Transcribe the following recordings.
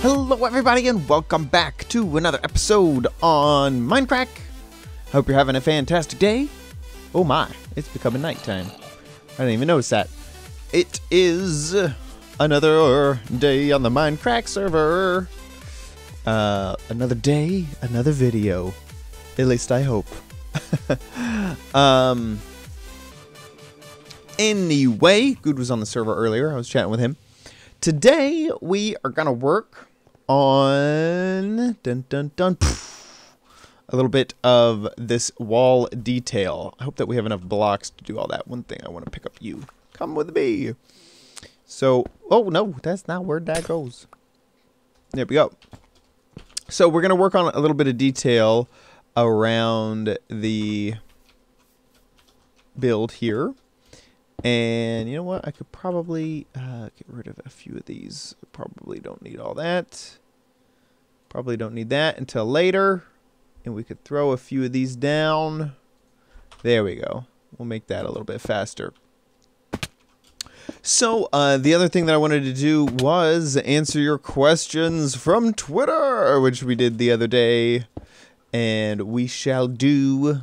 Hello everybody and welcome back to another episode on Mindcrack. Hope you're having a fantastic day. Oh my, it's becoming nighttime. I didn't even notice that. It is another day on the Mindcrack server. Another day, another video. At least I hope. Anyway, Good was on the server earlier. I was chatting with him. Today we are gonna work on a little bit of this wall detail. I hope that we have enough blocks to do all that. One thing I want to pick up you. Come with me. So, oh no, that's not where that goes. There we go. So we're gonna work on a little bit of detail around the build here. And you know what? I could probably get rid of a few of these. Probably don't need all that. Probably don't need that until later. And we could throw a few of these down. There we go. We'll make that a little bit faster. So, the other thing that I wanted to do was answer your questions from Twitter, which we did the other day. And we shall do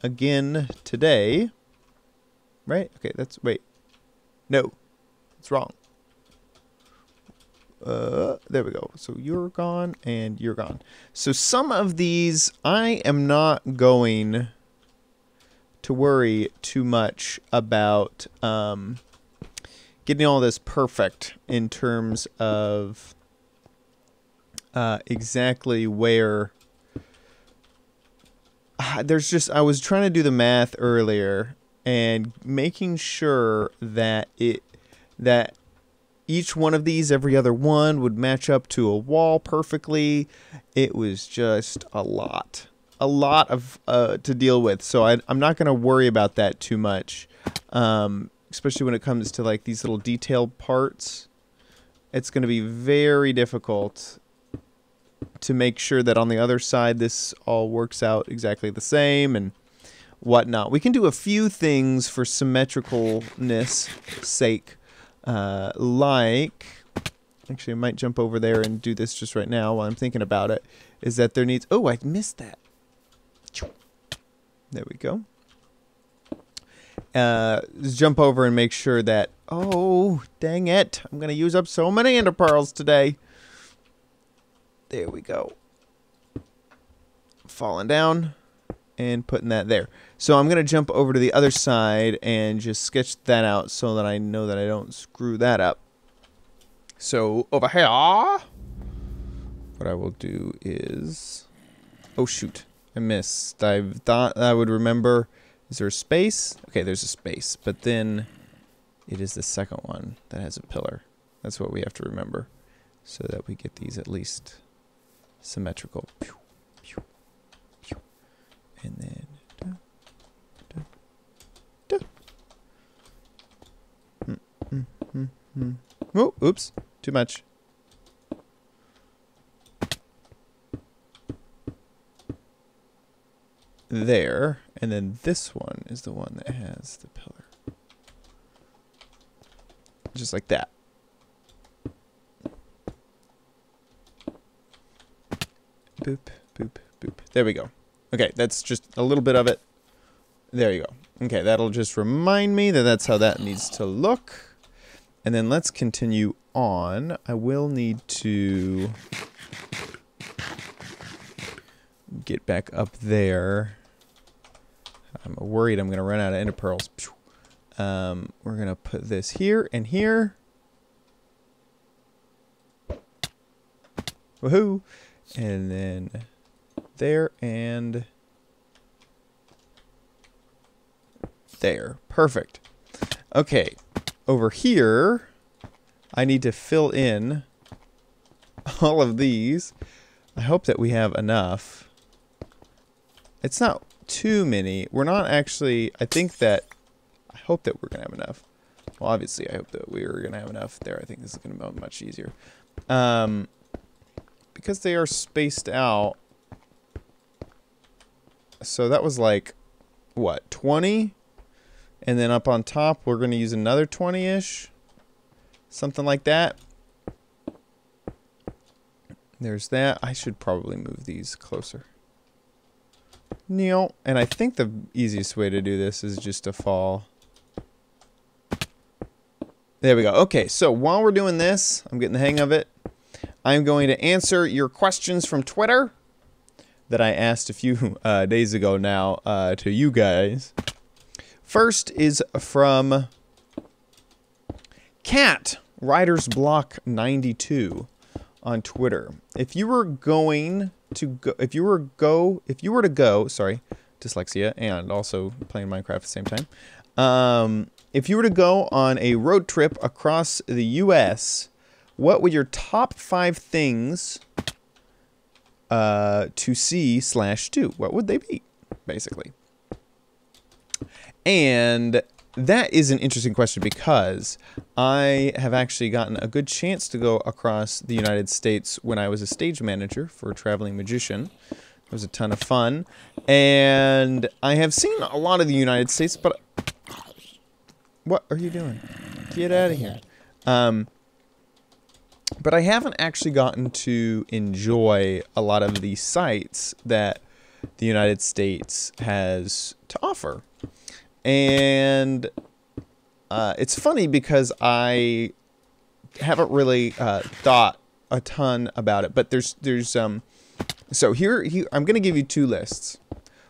again today. Right? Okay, wait. No. It's wrong. There we go. So you're gone and you're gone. So some of these I am not going to worry too much about getting all this perfect in terms of exactly where I was trying to do the math earlier and making sure that each one of these, every other one, would match up to a wall perfectly. It was just a lot of to deal with. So I'm not going to worry about that too much, especially when it comes to like these little detailed parts. It's going to be very difficult to make sure that on the other side this all works out exactly the same and whatnot. We can do a few things for symmetricalness sake, like, actually I might jump over there and do this just right now while I'm thinking about it, is that there needs, oh, I missed that. There we go. Just jump over and make sure that, oh, dang it, I'm going to use up so many ender pearls today. There we go. Falling down. And putting that there. So I'm going to jump over to the other side and just sketch that out so that I know that I don't screw that up. So over here, what I will do is, oh shoot, I missed. I thought I would remember. Is there a space? Okay, there's a space, but then it is the second one that has a pillar. That's what we have to remember so that we get these at least symmetrical. And then oh, oops, too much. There, and then this one is the one that has the pillar. Just like that. Boop, boop, boop. There we go. Okay, that's just a little bit of it. There you go. Okay, that'll just remind me that that's how that needs to look. And then let's continue on. I will need to get back up there. I'm worried I'm going to run out of ender pearls. We're going to put this here and here. Woohoo! And then there and there. Perfect. Okay, over here I need to fill in all of these. I hope that we have enough. It's not too many. We're not actually, I hope that we're gonna have enough. Well, obviously I hope that we're gonna have enough there. I think this is gonna be much easier. Because they are spaced out. So that was like, what, 20? And then up on top, we're going to use another 20-ish. Something like that. There's that. I should probably move these closer. Neil. And I think the easiest way to do this is just to fall. There we go. Okay, so while we're doing this, I'm getting the hang of it. I'm going to answer your questions from Twitter that I asked a few days ago now to you guys. First is from Cat Riders Block 92 on Twitter. If you were going to go, if you were to go, sorry, dyslexia and also playing Minecraft at the same time. If you were to go on a road trip across the U.S., what would your top 5 things to see/do? What would they be, basically? And that is an interesting question because I have actually gotten a good chance to go across the United States when I was a stage manager for a traveling magician. It was a ton of fun. And I have seen a lot of the United States, but... What are you doing? Get out of here. But I haven't actually gotten to enjoy a lot of the sites that the United States has to offer. And it's funny because I haven't really thought a ton about it. But so here I'm going to give you 2 lists.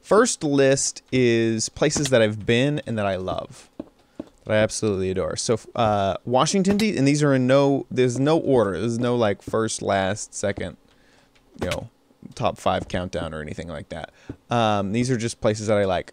First list is places that I've been and that I love. That I absolutely adore. So, Washington, D.C., and these are in there's no order. There's no, like, first, last, second, you know, top 5 countdown or anything like that. These are just places that I like.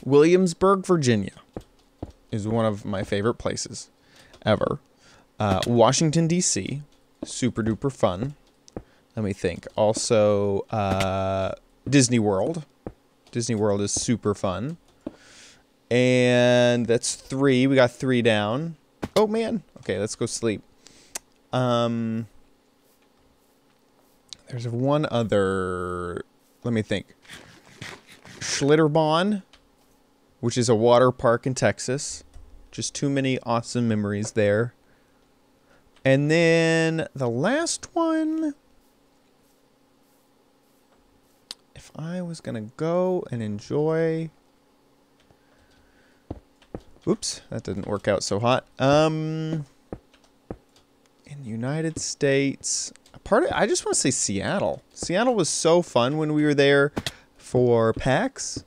Williamsburg, Virginia is one of my favorite places ever. Washington, D.C., super duper fun. Let me think. Also, Disney World. Disney World is super fun. And that's 3. We got 3 down. Oh, man. Okay, let's go sleep. There's one other... Let me think. Schlitterbahn, which is a water park in Texas. Just too many awesome memories there. And then the last one... If I was going to go and enjoy... Oops, that didn't work out so hot. In the United States, I just want to say Seattle. Seattle was so fun when we were there for PAX.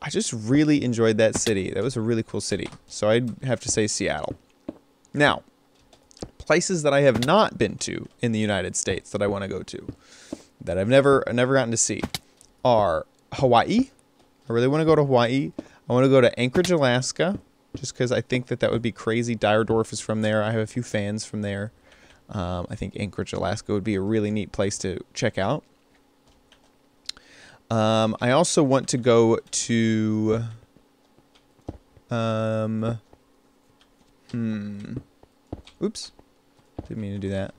I just really enjoyed that city. That was a really cool city. So I'd have to say Seattle. Now, places that I have not been to in the United States that I want to go to, that I've never gotten to see, are Hawaii. I really want to go to Hawaii. I want to go to Anchorage, Alaska. Just because I think that would be crazy. Dyerdorf is from there. I have a few fans from there. I think Anchorage, Alaska would be a really neat place to check out. I also want to go to... Oops. Didn't mean to do that.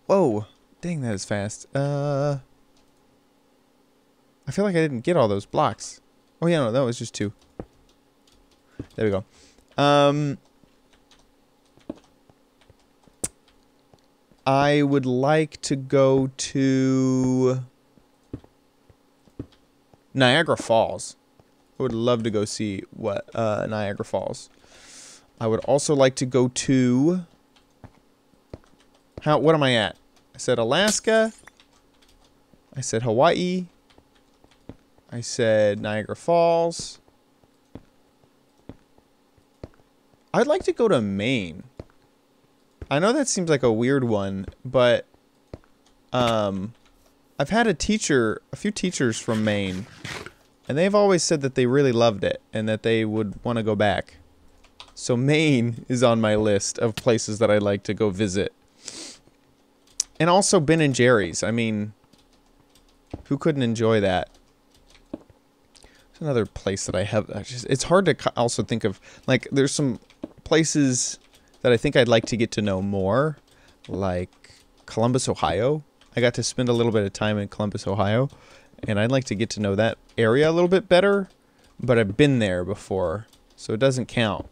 Whoa. Dang, that is fast. I feel like I didn't get all those blocks. Oh, yeah, no, that was just 2. There we go. I would like to go to Niagara Falls. I would love to go see Niagara Falls. I would also like to go to... What am I at? I said Alaska. I said Hawaii. I said Niagara Falls. I'd like to go to Maine. I know that seems like a weird one, but I've had a few teachers from Maine, and they've always said that they really loved it and that they would want to go back. So Maine is on my list of places that I'd like to go visit. And also Ben & Jerry's. I mean, who couldn't enjoy that? There's another place that I have. It's hard to also think of. Like, there's some places that I think I'd like to get to know more. Like Columbus, Ohio. I got to spend a little bit of time in Columbus, Ohio. And I'd like to get to know that area a little bit better. But I've been there before, so it doesn't count.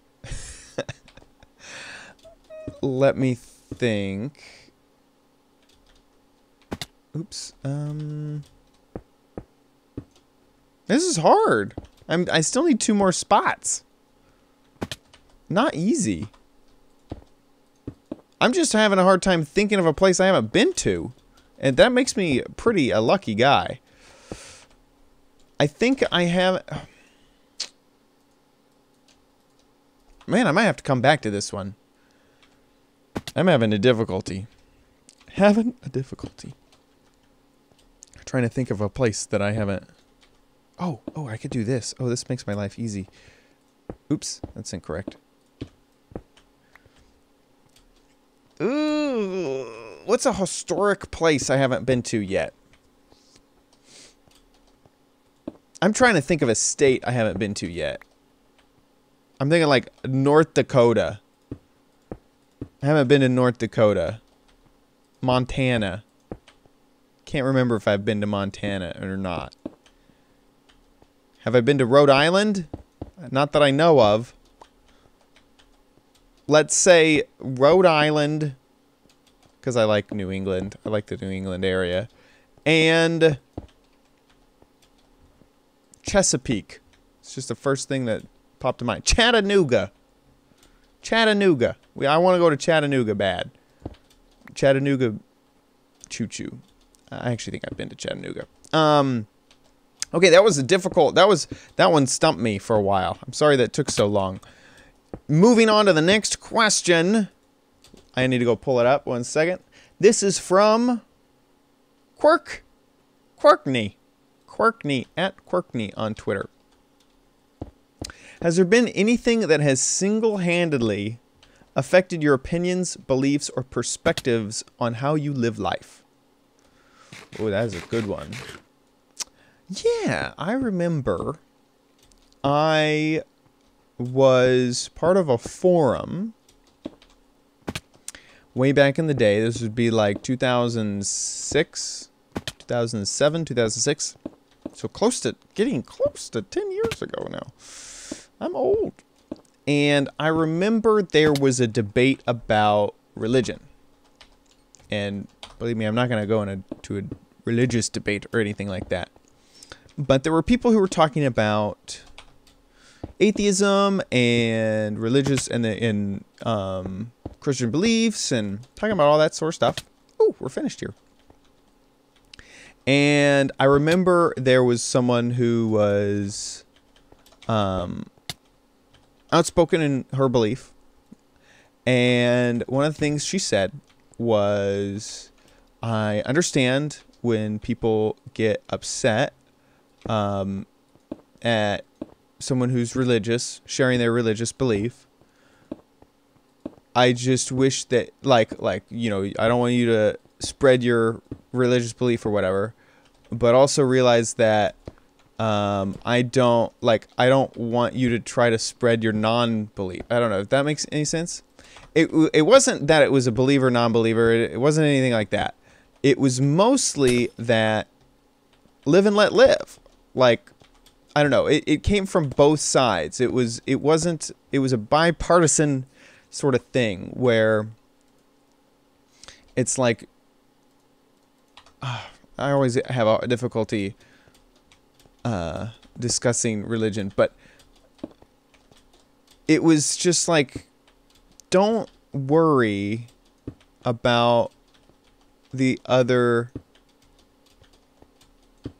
Let me think. Oops. This is hard. I still need 2 more spots. Not easy. I'm just having a hard time thinking of a place I haven't been to. And that makes me pretty a lucky guy. I think I have... Man, I might have to come back to this one. I'm having a difficulty. Trying to think of a place that I haven't... Oh, I could do this. Oh, this makes my life easy. Oops, that's incorrect. Ooh, what's a historic place I haven't been to yet? I'm trying to think of a state I haven't been to yet. I'm thinking like North Dakota. I haven't been to North Dakota. Montana. Can't remember if I've been to Montana or not. Have I been to Rhode Island? Not that I know of. Let's say Rhode Island, because I like New England. I like the New England area. And Chesapeake. It's just the first thing that popped to mind. Chattanooga. I want to go to Chattanooga bad. Chattanooga choo-choo. I actually think I've been to Chattanooga. Okay, that was a difficult... That one stumped me for a while. I'm sorry that took so long. Moving on to the next question. I need to go pull it up 1 second. This is from Quirkney. Quirkney, at Quirkney on Twitter. Has there been anything that has single-handedly affected your opinions, beliefs, or perspectives on how you live life? Oh, that is a good one. Yeah, I remember I was part of a forum way back in the day. This would be like 2006, 2007, 2006. So getting close to 10 years ago now. I'm old. And I remember there was a debate about religion. And believe me, I'm not going to go into a religious debate or anything like that. But there were people who were talking about atheism and religious and Christian beliefs and talking about all that sort of stuff. Oh, we're finished here. And I remember there was someone who was outspoken in her belief. And one of the things she said was, I understand when people get upset at someone who's religious, sharing their religious belief. I just wish that, like, you know, I don't want you to spread your religious belief or whatever, but also realize that I don't want you to try to spread your non-belief. I don't know if that makes any sense. It wasn't that it was a believer, non-believer. It wasn't anything like that. It was mostly that live and let live. Like, I don't know. It came from both sides. It was a bipartisan sort of thing where it's like, I always have a difficulty discussing religion, but it was just like, don't worry about the other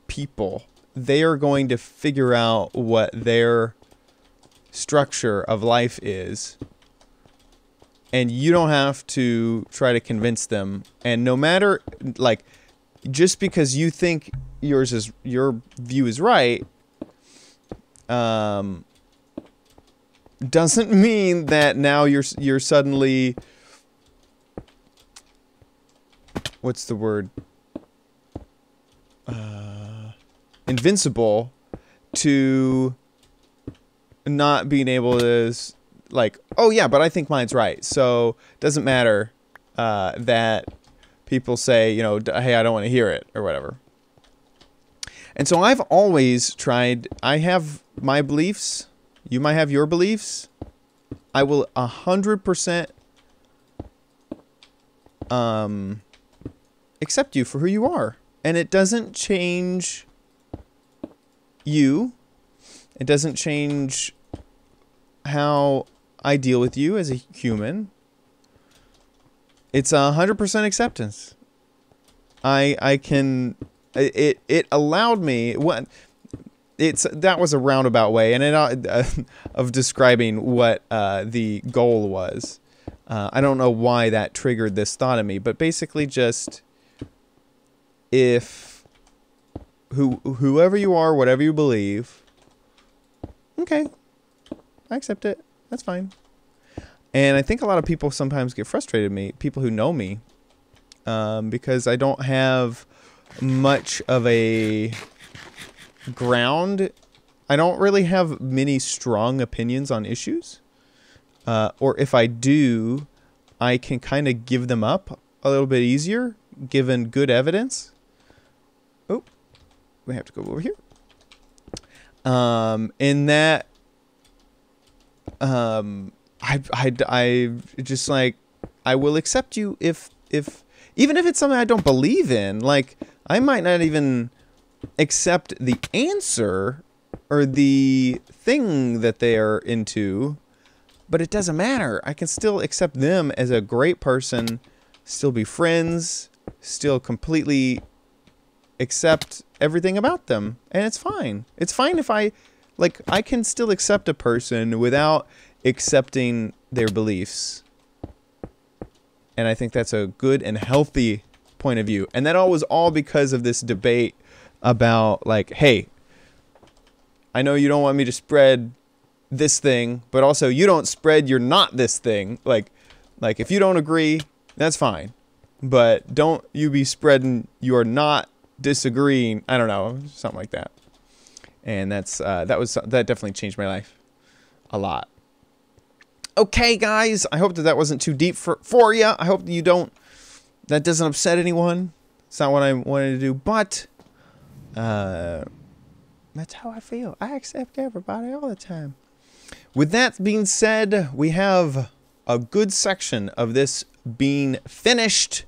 people. They are going to figure out what their structure of life is, and you don't have to try to convince them. And no matter, like, just because you think your view is right, doesn't mean that now you're suddenly, what's the word? Invincible to not being able to, like, oh yeah, but I think mine's right. So it doesn't matter that people say, you know, hey, I don't want to hear it or whatever. And so I've always tried, I have my beliefs. You might have your beliefs. I will 100% accept you for who you are. And it doesn't change you. It doesn't change how I deal with you as a human. It's 100% acceptance. It allowed me that was a roundabout way, and of describing what the goal was. I don't know why that triggered this thought in me, but basically just if whoever you are, whatever you believe, okay, I accept it. That's fine. And I think a lot of people sometimes get frustrated with me, people who know me, because I don't have much of a ground. I don't really have many strong opinions on issues. Or if I do, I can kind of give them up a little bit easier, given good evidence. Oh, we have to go over here. In that, I just like, I will accept you if even if it's something I don't believe in. Like, I might not even accept the answer or the thing that they are into, but it doesn't matter. I can still accept them as a great person, still be friends, still completely accept everything about them, and it's fine. It's fine if I can still accept a person without accepting their beliefs. And I think that's a good and healthy point of view. And that was all because of this debate about, like, hey, I know you don't want me to spread this thing, but also you don't spread your not this thing. Like if you don't agree, that's fine. But don't you be spreading your not disagreeing. I don't know, something like that. And that definitely changed my life a lot. Okay, guys, I hope that wasn't too deep for you. I hope that doesn't upset anyone. It's not what I wanted to do, but that's how I feel. I accept everybody all the time. With that being said, we have a good section of this being finished,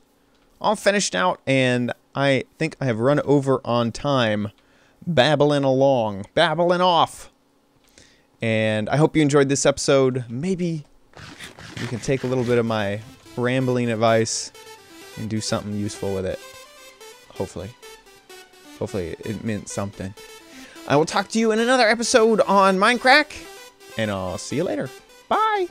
all finished out, and I think I have run over on time, babbling along, babbling off. And I hope you enjoyed this episode. Maybe you can take a little bit of my rambling advice and do something useful with it. Hopefully. Hopefully it meant something. I will talk to you in another episode on Mindcrack, and I'll see you later. Bye!